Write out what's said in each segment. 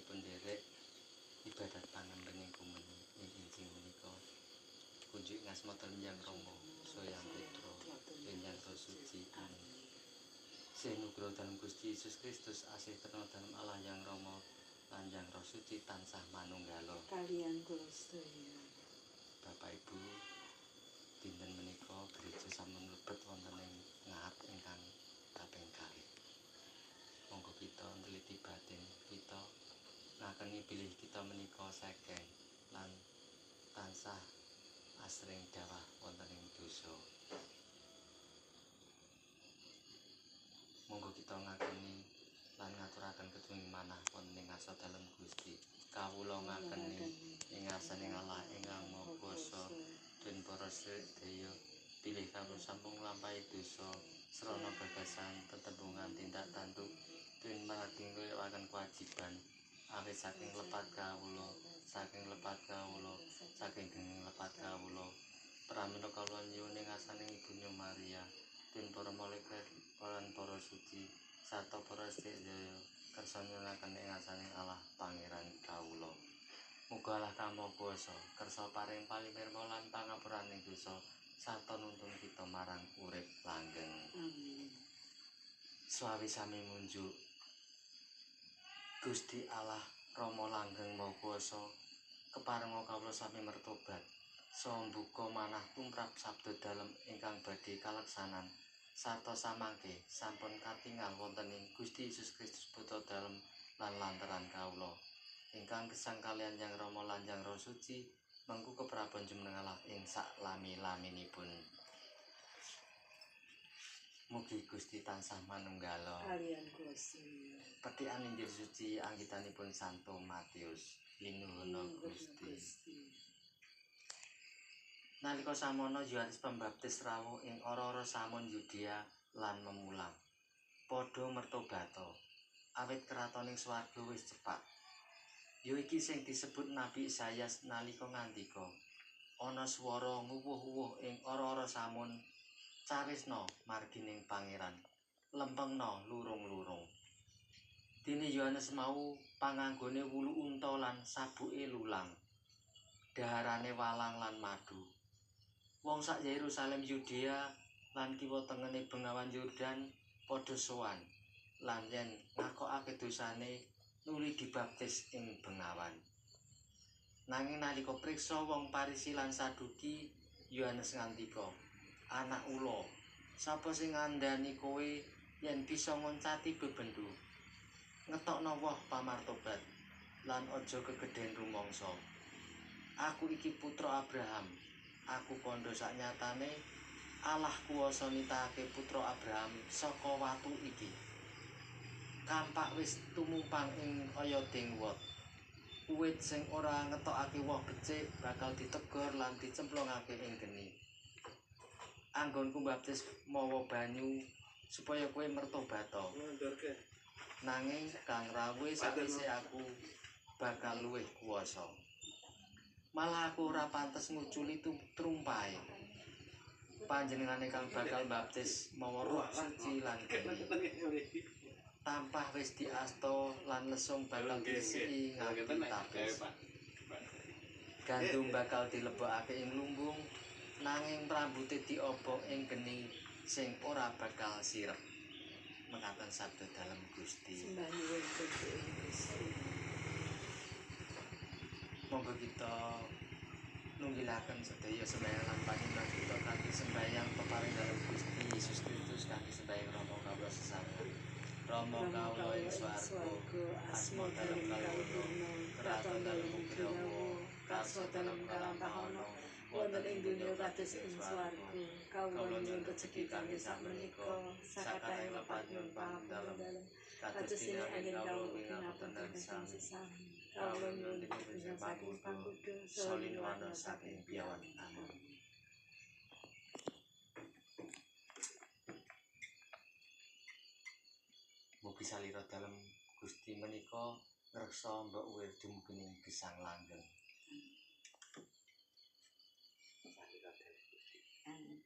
dipun derek ibadat pangembening kumeni injing menika kunjuk ngasma Yang Rama Soyang Putra Yang Suci Amin. Senugra dalam Gusti Yesus Kristus asih terna dalam Allah Yang Rama lan Yang Roh Suci tansah manunggala kaliyan kula sedaya. Bapak Ibu, dinten menika gereja sampun mlebet wonten ing ngat ingkang kaping kalih. Monggo kita neliti batin kita ngakeni bilih kita menika saking lan tansah asring dawah wonten ing dosa. Monggo kita ngakeni lan ngaturaken ketuwing manah wonten ing ngarsa dalem Gusti. Kawula ngakeni ing ngarsaning Allah ingkang Maha Kuwasa den para sedaya bilih kawula sampun nglampahi dosa srana gagasan tetembungan tindak tanduk den margi nglewaken kewajiban awit saking lepat kawula saking genging lepat kawula pramila kawula nyuwun ing ngarsaning Ibunya Maria den para malaikat lan para suci sarta para sedaya kersa nyuwunaken ing ngarsaning Allah Pangeran kawula. Muga Allah Kang Maha Kuwasa kersa paring palimirma lan pangapuraning dosa sarta nuntun kita marang urip langgeng. Amin. Swawi sami munjuk Gusti Allah Rama langgeng Maha Kuwasa keparenga kawula sami mertobat saha mbuka manah tumrap sabda dalem ingkang badhe kaleksanan sarta samangke sampun katingal wonten ing Gusti Yesus Kristus Putra dalem lan lantaran kawula ingkang gesang kalian Yang Rama lan Yang Roh Suci mengku keprabon jumeneng ing sak lami-laminipun. Mugi Gusti tansah manunggala Kaliyan kula sedaya. Petikan Injil suci anggitanipun Santo Matius. Linuhuna Gusti. Nalika samono Yohanes Pembaptis rawuh ing ora-ora samun Yudea lan memulang. Padha mertobata, awit kratoning swarga wis cepak. Ya iki sing disebut Nabi Isaias nalika ngandika, ana swara nguwuh-uwuh ing ora-ora samun, carisna margining Pangeran, lempengna lurung-lurung. Dene Yohanes mau panganggone wulu unta lan sabuke lulang. Daharane walang lan madu. Wong sak Yerusalem Yudea lan kiwa tengene Bengawan Yordan padha sowan lan yen ngakokake dosane nuli dibaptis ing bengawan. Nanging nalika priksa wong Parisi lan Saduki, Yohanes ngandika, "Anak ula, sapa sing ngandani kowe yen bisa ngoncati bebendu? Ngetokno woh pamartobat lan aja kegedhen rumangsa. Aku iki putra Abraham. Aku kandha saknyatane Allah kuwasa nitahake putra Abraham saka watu iki. Kampak wis tumumpang ing oyoding wot. Uwit sing ora ngetokake woh becik bakal ditegor lan dicemplungake ing geni. Anggonku baptis mawa banyu supaya kowe mertobata. Nanging kang rawuhe sakwise aku bakal luwih kuwasa. Malah aku ora pantes nguculi trumpahe. Panjenengane kang bakal baptis mawa Roh Suci lan geni. Tampah wis diasta lan lesung bakal diisi nganti tapis. Gandum bakal dilebokake ing lumbung, nanging rambute diobong ing geni sing ora bakal sirep. Mekaten sabda dalem Gusti. Sembah nyuwun Gusti. Monggo kita nunggilaken sedaya sembahyang lan panjenengan kita kanthi sembahyang peparing dalem Gusti Yesus Kristus kanthi sembahyang Rama kawula sesarengan. Rama kawula ing swarga, asma dalem kalihurna, kraton dalem Rawa, karsa dalem kalampahana, wonten ing donya kados ing swarga. Kawula nyuwun rejeki kanthi sakmenika, sakathahing lepat nyuwun pangapunten kados dene anggen kawula pinapunten ingkang sesami. Kawula nyuwun dipun saking pangkudu, solinuwana saking piawan. Amin. Mugi salira dalem Gusti menika ngreksa mbok uwir dumugi gesang langgeng. Salira dalem Gusti. Amin.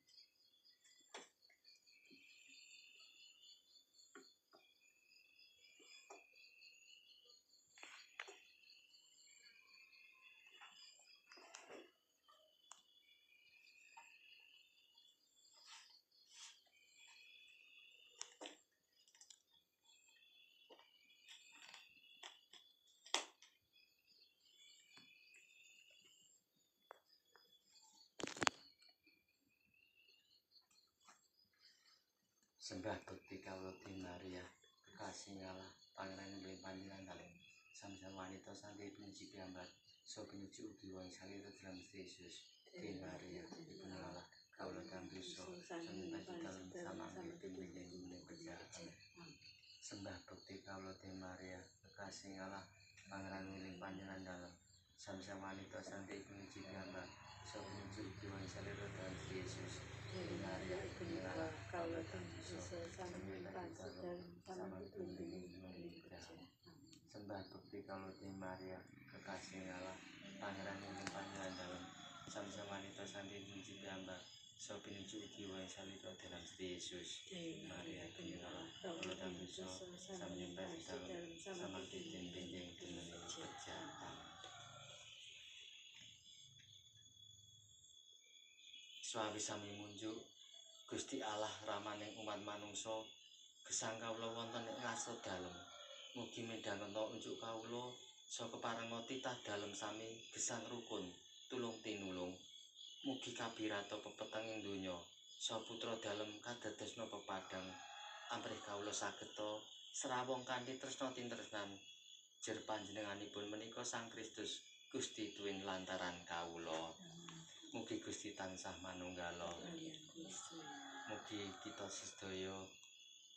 Sembah bekti kawula Maria, kekasih Allah, pangeran ing panjenengan dalem. Samsung wanita santi pinuji piyambak, so pinuji ugi wong salira dalam Yesus. Maria, Ibu Allah, kawula kang dosa, sampeyan dalem samangke pimpin ing bejahat. Sembah bekti kawula Maria, kekasih Allah, pangeran ing panjenengan dalem. Samsung wanita santi pinuji piyambak, so pinuji ugi wong salira dalam Yesus. Maria, Ibu Allah, kawula kang dosa, sampeyan dalem samangke pimpin ing bejahat. Sembah bekti kawula Maria, kekasih Allah, pangeran ing panjenengan dalem. Samsung wanita santi pinuji piyambak, so pinuji ugi wong salira dalam Yesus. Maria, Ibu Allah, kawula kang dosa, sampeyan dalem samangke pimpin ing bejahat. Swawi sami munjuk Gusti Allah ramaning umat manungsa gesang kawula wonten ing ngaso dalem. Mugi midhangetna unjuk kawula saka parenga titah dalem sami gesang rukun tulung tinulung. Mugi kabirata pepeteng ing donya saha putra dalem kadadosna pepadang. Amrih kawula sageta srawung kanthi tresna tintresnan jer panjenenganipun menika Sang Kristus Gusti tuwin lantaran kawula. Mugi Gusti tansah manunggala. Mugi kita sedaya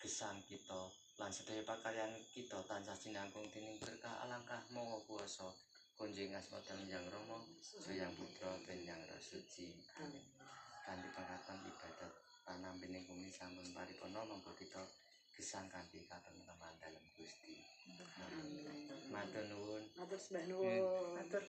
gesang kita lan sedaya pakaryan kita tansah sinangkung dening berkah alangkah mawa kuwasa kunjing asma Hyang Rama Hyang Putra lan Hyang Roh Suci. Amin. Kanthi pangatan ibadat panampining kumi sampun paripurna monggo kita gesang kanthi katenteman dalem Gusti. Amin. Matur nuwun. Matur sembah nuwun. Matur